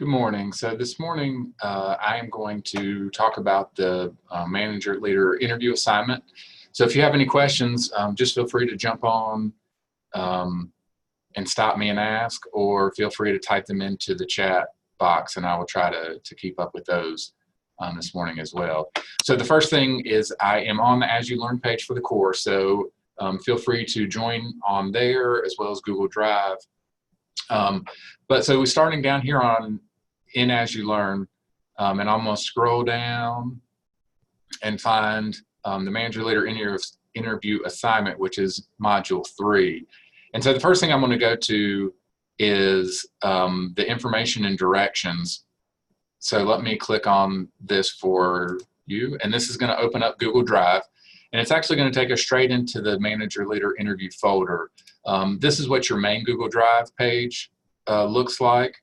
Good morning. So this morning, I am going to talk about the manager leader interview assignment. So if you have any questions, just feel free to jump on and stop me and ask, or feel free to type them into the chat box and I will try to keep up with those this morning as well. So the first thing is I am on the As You Learn page for the course. So feel free to join on there as well as Google Drive. But so we're starting down here in As You Learn, and I'm going to scroll down and find the manager leader interview assignment, which is module 3. And so the first thing I'm going to go to is the information and directions. So let me click on this for you, and this is going to open up Google Drive, and it's actually going to take us straight into the manager leader interview folder. This is what your main Google Drive page looks like.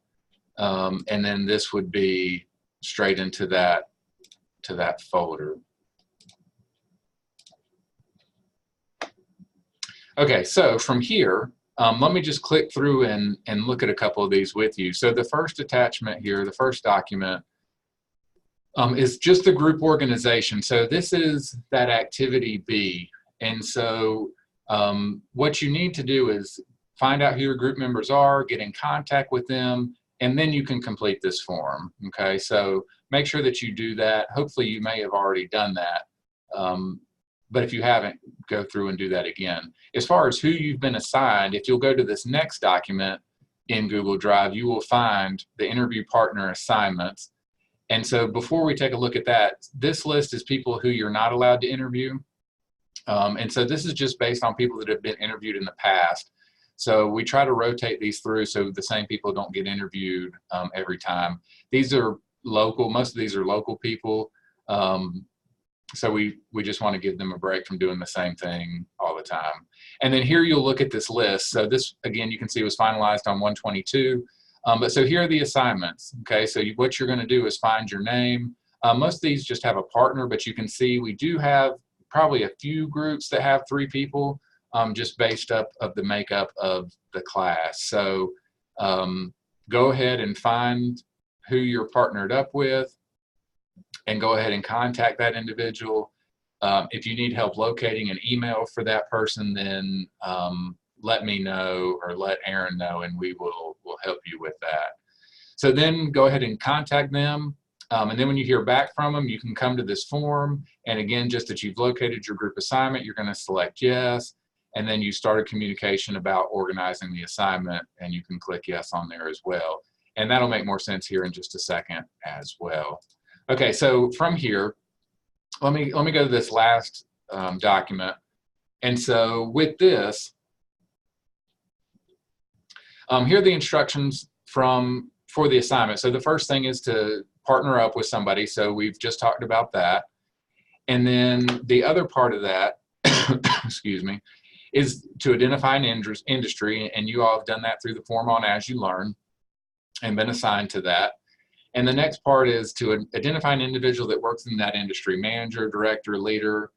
And then this would be straight into that folder. Okay, so from here, let me just click through and look at a couple of these with you. So the first attachment here, the first document, is just the group organization. So this is that activity B. And so what you need to do is find out who your group members are, get in contact with them, and then you can complete this form, okay? So make sure that you do that. Hopefully you may have already done that, but if you haven't, go through and do that again. As far as who you've been assigned, if you'll go to this next document in Google Drive, you will find the interview partner assignments. And so before we take a look at that, this list is people who you're not allowed to interview. And so this is just based on people that have been interviewed in the past. So we try to rotate these through so the same people don't get interviewed every time. These are local, most of these are local people. So we just want to give them a break from doing the same thing all the time. And then here you'll look at this list. So this, again, you can see was finalized on 122. But so here are the assignments, okay? So what you're gonna do is find your name. Most of these just have a partner, but you can see we do have probably a few groups that have 3 people. Just based up of the makeup of the class. So go ahead and find who you're partnered up with and go ahead and contact that individual. If you need help locating an email for that person, then let me know or let Aaron know and we'll help you with that. So then go ahead and contact them. And then when you hear back from them, you can come to this form. And again, just that you've located your group assignment, you're going to select yes. And then you start a communication about organizing the assignment, and you can click yes on there as well. And that'll make more sense here in just a second as well. Okay, so from here, let me go to this last document. And so with this, here are the instructions for the assignment. So the first thing is to partner up with somebody. So we've just talked about that. And then the other part of that, excuse me, is to identify an industry, and you all have done that through the form on As You Learn and been assigned to that. And the next part is to identify an individual that works in that industry, manager, director, leader.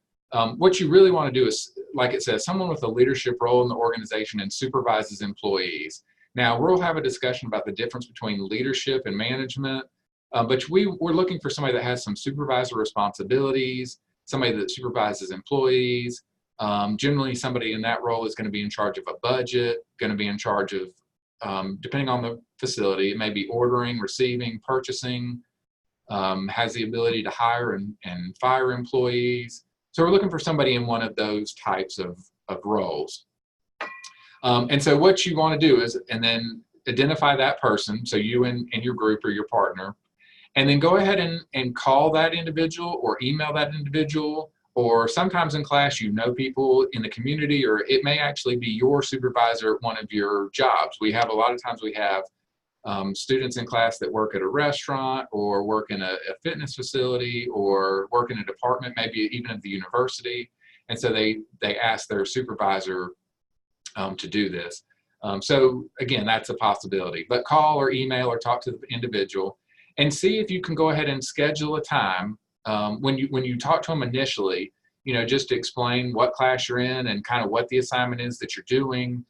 What you really want to do is, like it says, someone with a leadership role in the organization and supervises employees. Now, we'll have a discussion about the difference between leadership and management, but we're looking for somebody that has some supervisor responsibilities, somebody that supervises employees. Generally, somebody in that role is going to be in charge of a budget, going to be in charge of, depending on the facility, it may be ordering, receiving, purchasing, has the ability to hire and fire employees. So we're looking for somebody in one of those types of roles. And so what you want to do is, and then identify that person, so you and your group or your partner, and then go ahead and call that individual or email that individual. Or sometimes in class, you know people in the community, or it may actually be your supervisor at one of your jobs. We have a lot of times we have students in class that work at a restaurant or work in a fitness facility or work in a department, maybe even at the university. And so they ask their supervisor to do this. So again, that's a possibility. But call or email or talk to the individual and see if you can go ahead and schedule a time. When you talk to them initially, just to explain what class you're in and kind of what the assignment is that you're doing,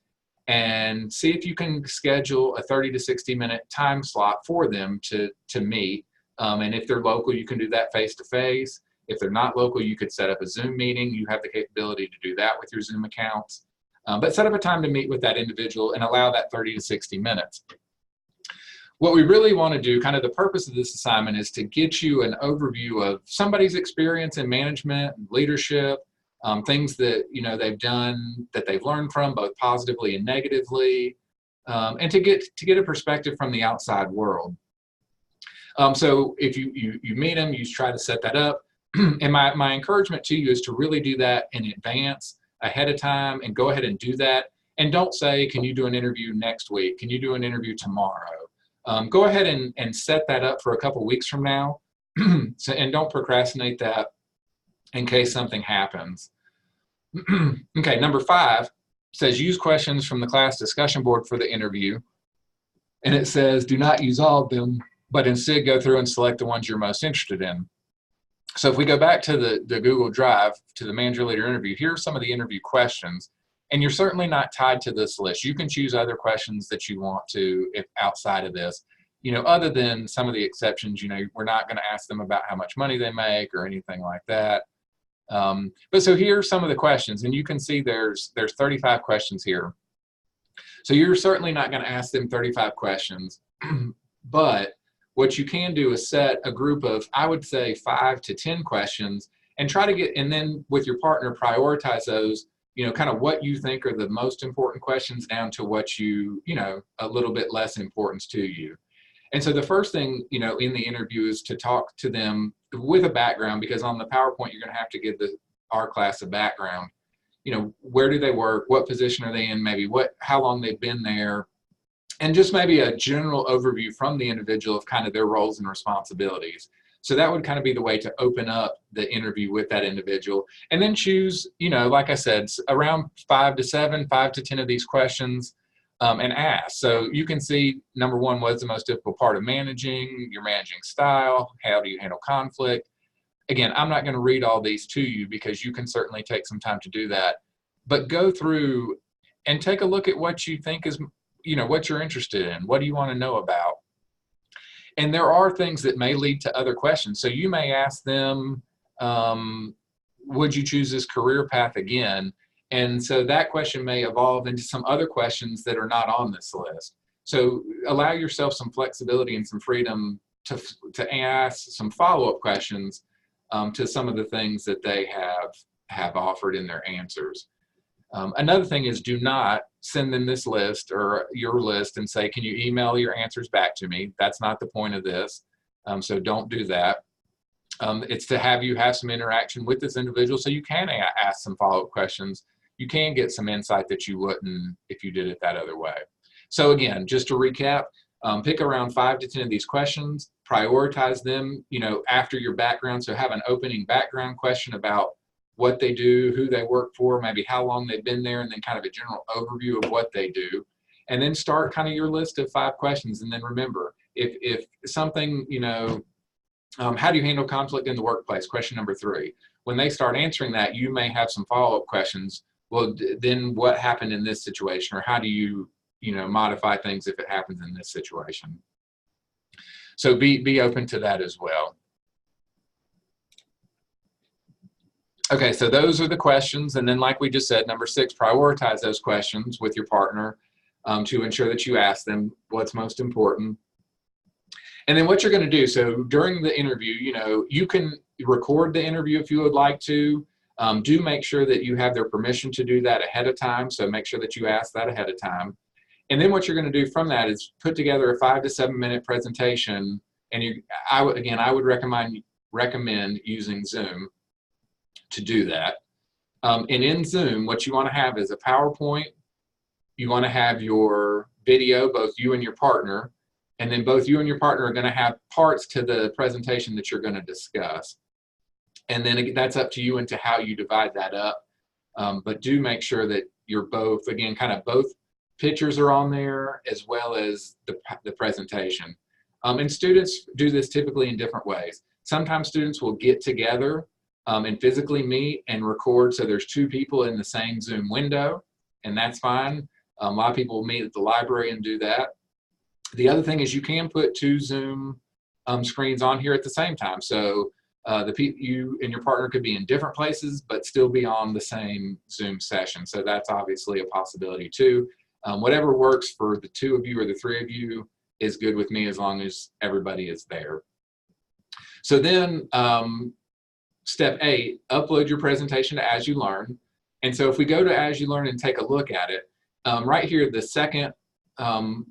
and see if you can schedule a 30 to 60-minute time slot for them to meet. And if they're local, you can do that face-to-face. If they're not local, you could set up a Zoom meeting. You have the capability to do that with your Zoom accounts. But set up a time to meet with that individual and allow that 30 to 60 minutes. What we really want to do, kind of the purpose of this assignment, is to get you an overview of somebody's experience in management, leadership, things that they've done, that they've learned from, both positively and negatively, and to get a perspective from the outside world. So if you meet them, you try to set that up. And my encouragement to you is to really do that in advance, ahead of time, and go ahead and do that. And don't say, can you do an interview next week? Can you do an interview tomorrow? Go ahead and set that up for a couple weeks from now. And don't procrastinate that in case something happens. Okay, number 5 says use questions from the class discussion board for the interview. And it says do not use all of them, but instead go through and select the ones you're most interested in. So if we go back to the Google Drive, to the manager leader interview, here are some of the interview questions. And you're certainly not tied to this list. You can choose other questions that you want to, if outside of this, other than some of the exceptions. We're not going to ask them about how much money they make or anything like that. But so here are some of the questions, and you can see there's 35 questions here. So you're certainly not going to ask them 35 questions, but what you can do is set a group of, I would say, 5 to 10 questions, and try to get, and then with your partner, prioritize those, kind of what you think are the most important questions down to what a little bit less importance to you. And so the first thing, in the interview is to talk to them with a background, because on the PowerPoint, you're going to have to give our class a background. Where do they work? What position are they in? Maybe how long they've been there, and just maybe a general overview from the individual of kind of their roles and responsibilities. So that would kind of be the way to open up the interview with that individual. And then choose, like I said, around 5 to 10 of these questions, and ask. So you can see, number 1, what's the most difficult part of managing, your managing style, how do you handle conflict? Again, I'm not going to read all these to you because you can certainly take some time to do that. But go through and take a look at what you think is, what you're interested in. What do you want to know about? And there are things that may lead to other questions. So you may ask them, would you choose this career path again? And so that question may evolve into some other questions that are not on this list. So allow yourself some flexibility and some freedom to ask some follow-up questions to some of the things that they have offered in their answers. Another thing is, do not send them this list or your list and say, can you email your answers back to me? That's not the point of this. So don't do that. It's to have you have some interaction with this individual so you can ask some follow-up questions. You can get some insight that you wouldn't if you did it that other way. So again, just to recap, pick around 5 to 10 of these questions, prioritize them, after your background. So have an opening background question about what they do, who they work for, maybe how long they've been there, and then kind of a general overview of what they do. And then start kind of your list of 5 questions. And then remember, if something, how do you handle conflict in the workplace? Question number 3. When they start answering that, you may have some follow-up questions. Well, then what happened in this situation? Or how do you, modify things if it happens in this situation? So be open to that as well. Okay, so those are the questions. And then like we just said, number 6, prioritize those questions with your partner to ensure that you ask them what's most important. And then what you're going to do, so during the interview, you can record the interview if you would like to. Do make sure that you have their permission to do that ahead of time. So make sure that you ask that ahead of time. And then what you're going to do from that is put together a 5 to 7 minute presentation. And I would recommend using Zoom to do that. And in Zoom, what you want to have is a PowerPoint. You want to have your video, both you and your partner, and then both you and your partner are going to have parts to the presentation that you're going to discuss. And then that's up to you into how you divide that up. But do make sure that you're both, again, kind of both pictures are on there as well as the presentation. And students do this typically in different ways. Sometimes students will get together and physically meet and record. So there's 2 people in the same Zoom window, and that's fine. A lot of people meet at the library and do that. The other thing is you can put 2 Zoom screens on here at the same time. So you and your partner could be in different places, but still be on the same Zoom session. So that's obviously a possibility too. Whatever works for the 2 of you or the 3 of you is good with me, as long as everybody is there. So then step 8, upload your presentation to As You Learn. And so if we go to As You Learn and take a look at it, right here, the second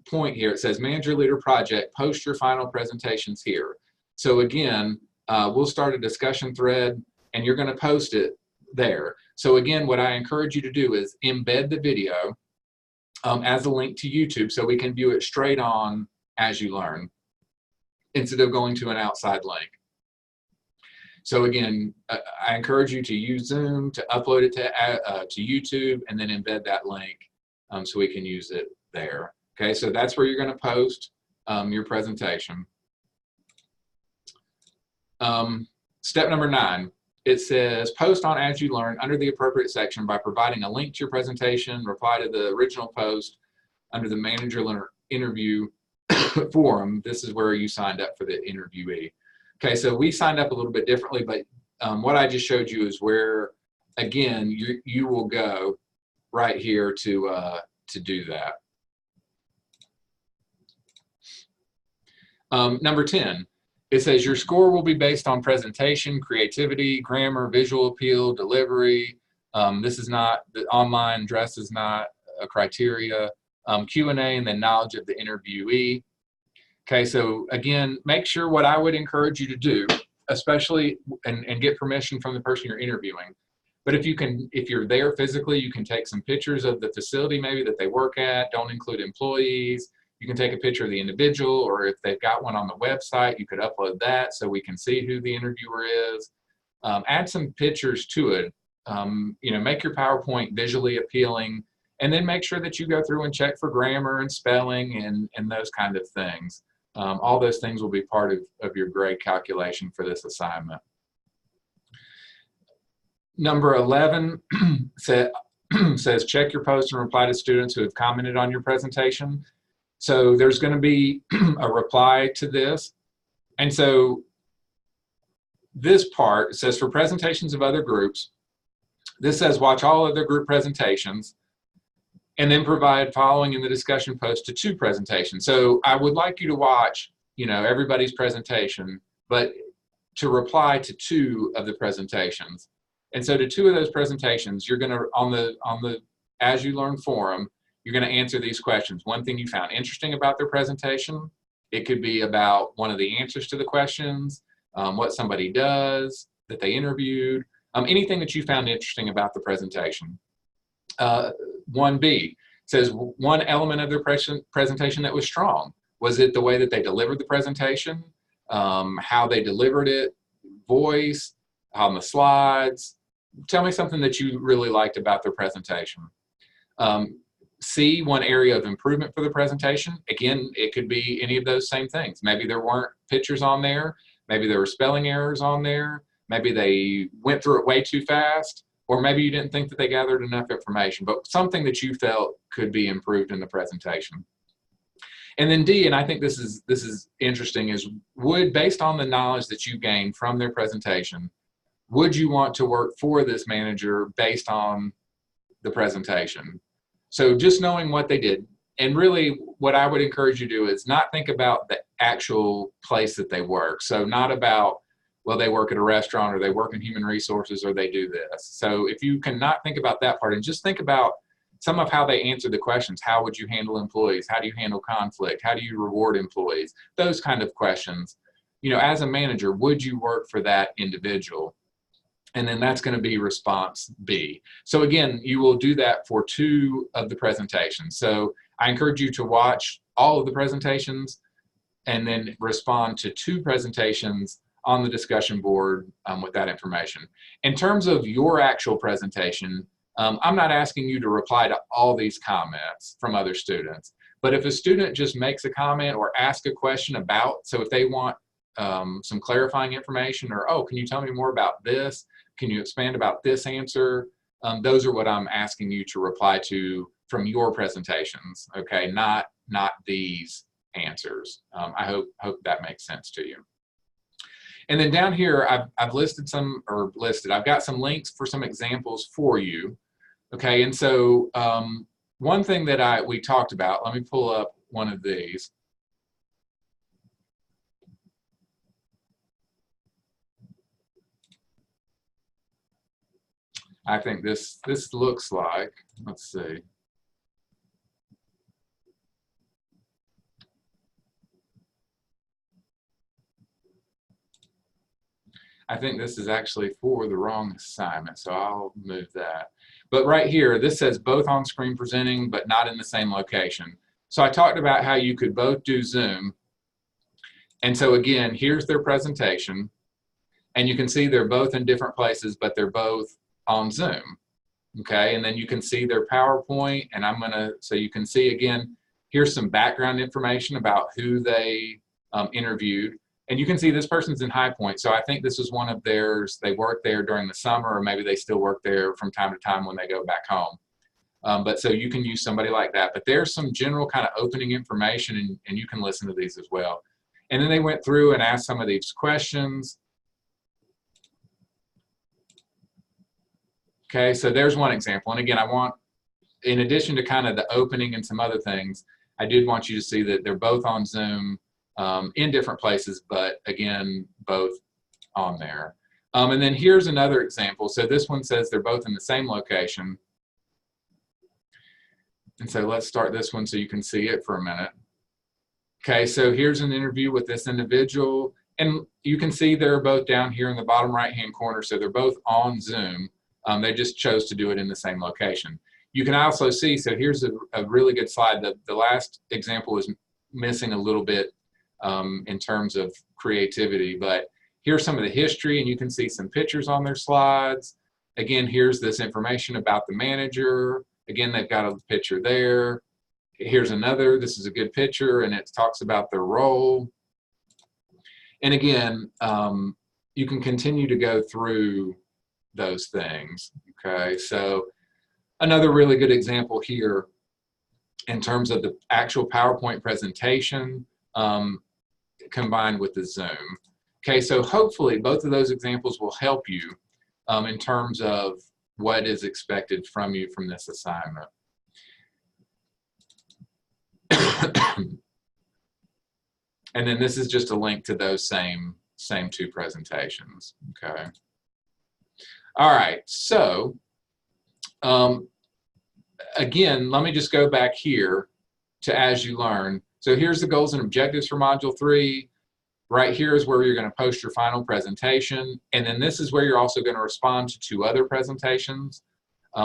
point here, it says Manager Leader Project, post your final presentations here. So again, we'll start a discussion thread and you're going to post it there. So again, what I encourage you to do is embed the video as a link to YouTube so we can view it straight on As You Learn instead of going to an outside link. So again, I encourage you to use Zoom, to upload it to YouTube, and then embed that link so we can use it there. Okay, so that's where you're going to post your presentation. Step number 9, it says post on As You Learn under the appropriate section by providing a link to your presentation, reply to the original post under the Manager Learner interview forum. This is where you signed up for the interviewee. Okay, so we signed up a little bit differently, but what I just showed you is where, again, you will go right here to do that. Number 10, it says your score will be based on presentation, creativity, grammar, visual appeal, delivery. This is not, the online dress is not a criteria. Q&A, and then knowledge of the interviewee. Okay, so again, make sure what I would encourage you to do, especially, and get permission from the person you're interviewing. But if you're there physically, you can take some pictures of the facility maybe that they work at. Don't include employees. You can take a picture of the individual, or if they've got one on the website, you could upload that so we can see who the interviewer is. Add some pictures to it. You know, make your PowerPoint visually appealing, and then make sure that you go through and check for grammar and spelling and those kind of things. All those things will be part of your grade calculation for this assignment. Number 11 says check your post and reply to students who have commented on your presentation. So there's going to be a reply to this. And so this part says for presentations of other groups, this says watch all other group presentations and then provide following in the discussion post to 2 presentations. So I would like you to watch, you know, everybody's presentation, but to reply to 2 of the presentations. And so to 2 of those presentations, you're going to, on the As You Learn forum, you're going to answer these questions. One thing you found interesting about their presentation. It could be about one of the answers to the questions, what somebody does that they interviewed, anything that you found interesting about the presentation. 1B says one element of their presentation that was strong. Was it the way that they delivered the presentation, how they delivered it, voice, on the slides? Tell me something that you really liked about their presentation. C, one area of improvement for the presentation. Again, it could be any of those same things. Maybe there weren't pictures on there. Maybe there were spelling errors on there. Maybe they went through it way too fast. Or maybe you didn't think that they gathered enough information, but something that you felt could be improved in the presentation. And then D, and I think this is interesting, is based on the knowledge that you gained from their presentation, would you want to work for this manager based on the presentation? So just knowing what they did, and really what I would encourage you to do is not think about the actual place that they work. So not about, well, they work at a restaurant, or they work in human resources, or they do this. So if you cannot think about that part and just think about some of how they answer the questions. How would you handle employees? How do you handle conflict? How do you reward employees? Those kind of questions. You know, as a manager, would you work for that individual? And then that's going to be response B. So again, you will do that for 2 of the presentations. So I encourage you to watch all of the presentations and then respond to 2 presentations on the discussion board with that information. In terms of your actual presentation, I'm not asking you to reply to all these comments from other students, but if a student just makes a comment or asks a question about, so if they want some clarifying information, or, oh, can you tell me more about this? Can you expand about this answer? Those are what I'm asking you to reply to from your presentations, okay, not these answers. I hope that makes sense to you. And then down here, I've I've got some links for some examples for you, okay. And so one thing that we talked about, let me pull up one of these. I think this looks like, let's see. I think this is actually for the wrong assignment, so I'll move that. But right here, this says both on-screen presenting, but not in the same location. So I talked about how you could both do Zoom. And so again, here's their presentation. And you can see they're both in different places, but they're both on Zoom. Okay, and then you can see their PowerPoint, and so you can see again, here's some background information about who they interviewed. And you can see this person's in High Point, so I think this is one of theirs. They work there during the summer, or maybe they still work there from time to time when they go back home. But so you can use somebody like that. But there's some general kind of opening information, and you can listen to these as well. And then they went through and asked some of these questions. Okay, so there's one example. And again, I want, in addition to kind of the opening and some other things, I did want you to see that they're both on Zoom in different places, but again, both on there. And then here's another example. So this one says they're both in the same location. And so let's start this one so you can see it for a minute. Okay, so here's an interview with this individual, and you can see they're both down here in the bottom right-hand corner, so they're both on Zoom. They just chose to do it in the same location. You can also see, so here's a really good slide. The last example is missing a little bit in terms of creativity, but here's some of the history, and you can see some pictures on their slides. Again, here's this information about the manager. Again, they've got a picture there. Here's another, this is a good picture, and it talks about their role. And again, you can continue to go through those things, okay? So another really good example here in terms of the actual PowerPoint presentation combined with the Zoom. Okay, so hopefully both of those examples will help you in terms of what is expected from you from this assignment. And then this is just a link to those same two presentations, okay? All right, so again, let me just go back here to As You Learn. So here's the goals and objectives for Module 3. Right here is where you're going to post your final presentation. And then this is where you're also going to respond to 2 other presentations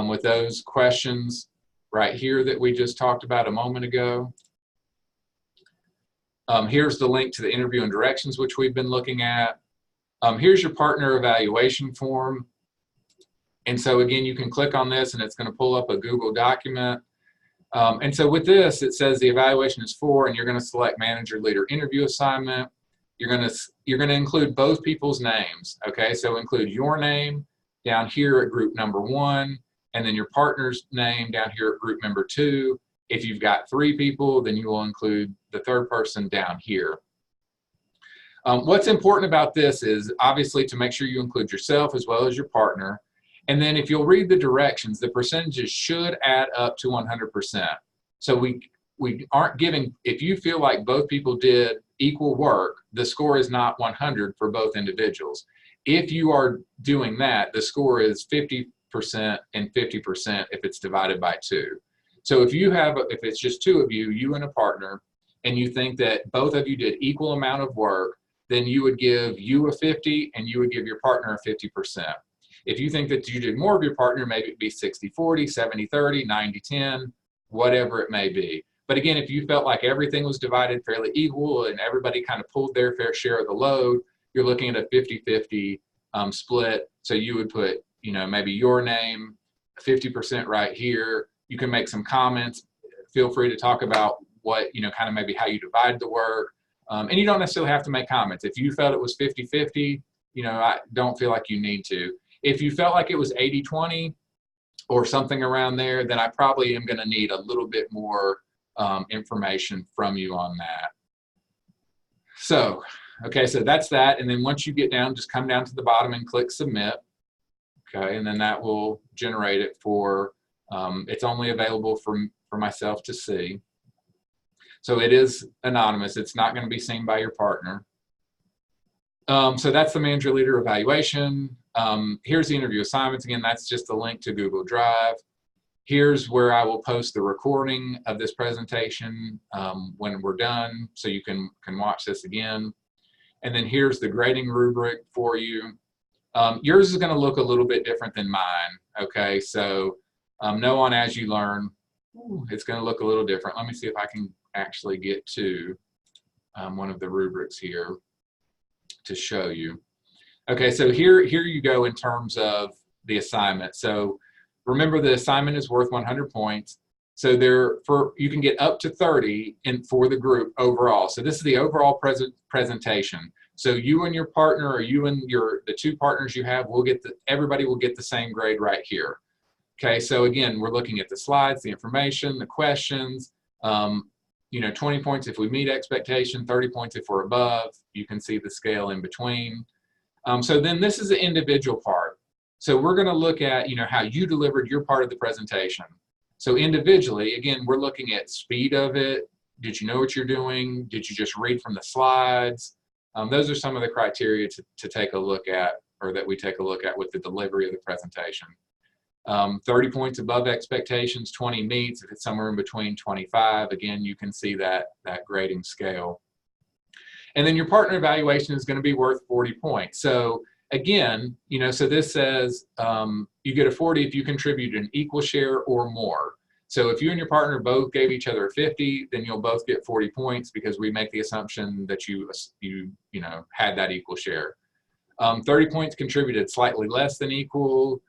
with those questions right here that we just talked about a moment ago. Here's the link to the interview and directions, which we've been looking at. Here's your partner evaluation form. And so again, you can click on this and it's going to pull up a Google document. And so with this, it says the evaluation is for, and you're going to select manager, leader, interview assignment. You're going to include both people's names. Okay, so include your name down here at group number 1, and then your partner's name down here at group number 2. If you've got 3 people, then you will include the 3rd person down here. What's important about this is obviously to make sure you include yourself as well as your partner. And then if you'll read the directions, the percentages should add up to 100%. So we aren't giving, if you feel like both people did equal work, the score is not 100 for both individuals. If you are doing that, the score is 50% and 50% if it's divided by 2. So if it's just 2 of you, you and a partner, and you think that both of you did equal amount of work, then you would give you a 50 and you would give your partner a 50%. If you think that you did more of your partner, maybe it'd be 60-40, 70-30, 90-10, whatever it may be. But again, if you felt like everything was divided fairly equal and everybody kind of pulled their fair share of the load, you're looking at a 50-50 split. So you would put, maybe your name, 50% right here. You can make some comments. Feel free to talk about what, kind of maybe how you divide the work. And you don't necessarily have to make comments. If you felt it was 50-50, I don't feel like you need to. If you felt like it was 80-20, or something around there, then I probably am going to need a little bit more information from you on that. So, okay, so that's that. And then once you get down, just come down to the bottom and click submit. Okay, and then that will generate it for, it's only available for myself to see. So it is anonymous. It's not going to be seen by your partner. So that's the manager leader evaluation. Here's the interview assignments. Again, that's just a link to Google Drive. Here's where I will post the recording of this presentation when we're done, so you can watch this again. And then here's the grading rubric for you. Yours is going to look a little bit different than mine. Okay, so know on as you learn, it's going to look a little different. Let me see if I can actually get to one of the rubrics here to show you. Okay, so here you go in terms of the assignment. So remember, the assignment is worth 100 points. So you can get up to 30 for the group overall. So this is the overall presentation. So you and your partner, or you and the two partners you have, everybody will get the same grade right here. Okay, so again, we're looking at the slides, the information, the questions. 20 points if we meet expectation, 30 points if we're above. You can see the scale in between. So then this is the individual part. So we're going to look at, how you delivered your part of the presentation. So individually, again, we're looking at speed of it. Did you know what you're doing? Did you just read from the slides? Those are some of the criteria to take a look at, or that we take a look at with the delivery of the presentation. 30 points above expectations, 20 meets. If it's somewhere in between, 25. Again, you can see that grading scale. And then your partner evaluation is going to be worth 40 points. So again, so this says you get a 40 if you contribute an equal share or more. So if you and your partner both gave each other 50, then you'll both get 40 points, because we make the assumption that you had that equal share. 30 points contributed slightly less than equal.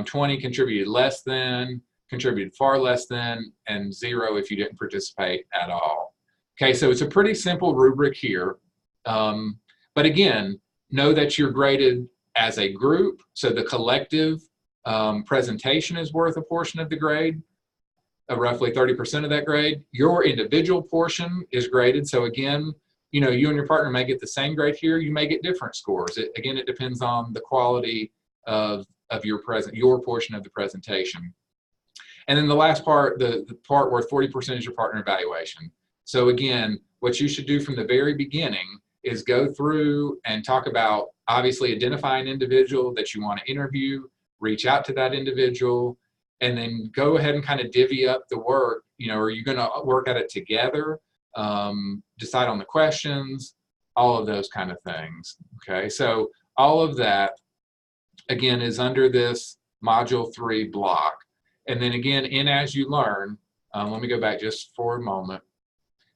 20 contributed less than, contributed far less than, and 0 if you didn't participate at all. Okay, so it's a pretty simple rubric here. But again, know that you're graded as a group. So the collective presentation is worth a portion of the grade, roughly 30% of that grade. Your individual portion is graded. So again, you and your partner may get the same grade here. You may get different scores. Again, it depends on the quality of your portion of the presentation. And then the last part, the part worth 40% is your partner evaluation. So again, what you should do from the very beginning is go through and talk about, obviously, identify an individual that you want to interview, reach out to that individual, and then go ahead and kind of divvy up the work. Are you going to work at it together? Decide on the questions, all of those kind of things. Okay, so all of that, again, is under this Module 3 block. And then again, in As You Learn, let me go back just for a moment.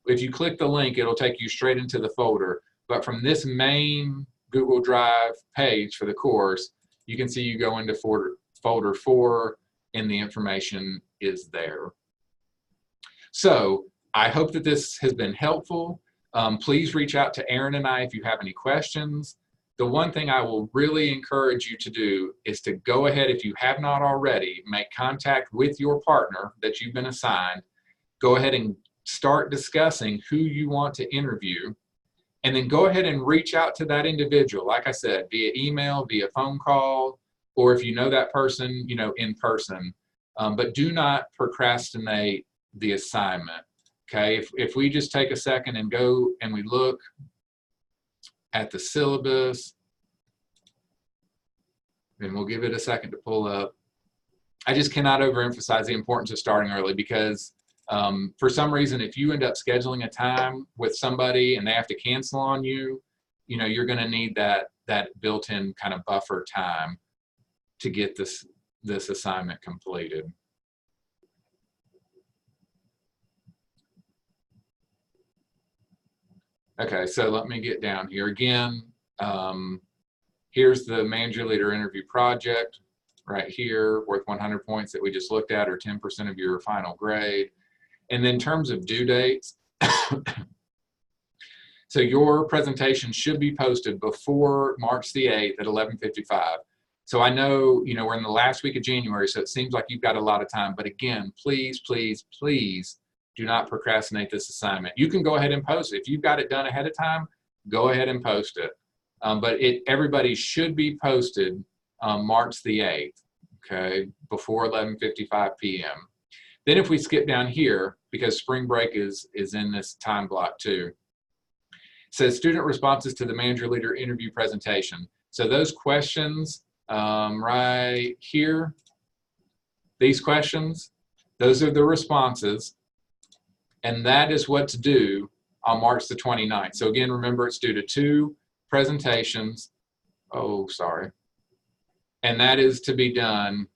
If you click the link, it'll take you straight into the folder. But from this main Google Drive page for the course, you can see you go into folder 4, and the information is there. So I hope that this has been helpful. Please reach out to Aaron and I if you have any questions. The one thing I will really encourage you to do is to go ahead, if you have not already, make contact with your partner that you've been assigned. Go ahead and start discussing who you want to interview, and then go ahead and reach out to that individual, like I said, via email, via phone call, or if you know that person, in person. But do not procrastinate the assignment. Okay, if we just take a second and go and we look at the syllabus, and we'll give it a second to pull up. I just cannot overemphasize the importance of starting early, because for some reason, if you end up scheduling a time with somebody and they have to cancel on you, you're going to need that built-in kind of buffer time to get this assignment completed. Okay, so let me get down here again. Here's the Manager Leader Interview Project right here, worth 100 points that we just looked at, or 10% of your final grade. And then in terms of due dates, so your presentation should be posted before March the 8th at 11:55. So I know, you know, we're in the last week of January, so it seems like you've got a lot of time. But again, please, please, please do not procrastinate this assignment. You can go ahead and post it. If you've got it done ahead of time, go ahead and post it. But everybody should be posted March the 8th, okay, before 11:55 p.m. Then if we skip down here, because spring break is in this time block too, it says student responses to the manager leader interview presentation. So those questions right here, these questions, those are the responses, and that is what to do on March the 29th. So again, remember, it's due to 2 presentations. Oh, sorry. And that is to be done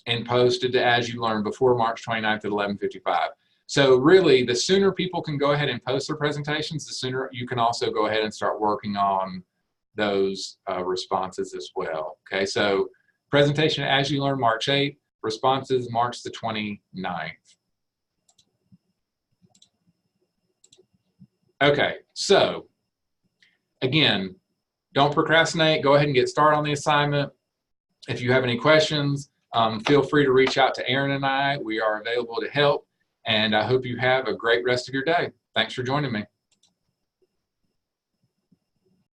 and posted to As You Learn before March 29th at 11:55. So really, the sooner people can go ahead and post their presentations, the sooner you can also go ahead and start working on those responses as well. Okay, so presentation As You Learn March 8th, responses March the 29th. Okay, so again, don't procrastinate. Go ahead and get started on the assignment. If you have any questions, feel free to reach out to Aaron and I. We are available to help, and I hope you have a great rest of your day. Thanks for joining me.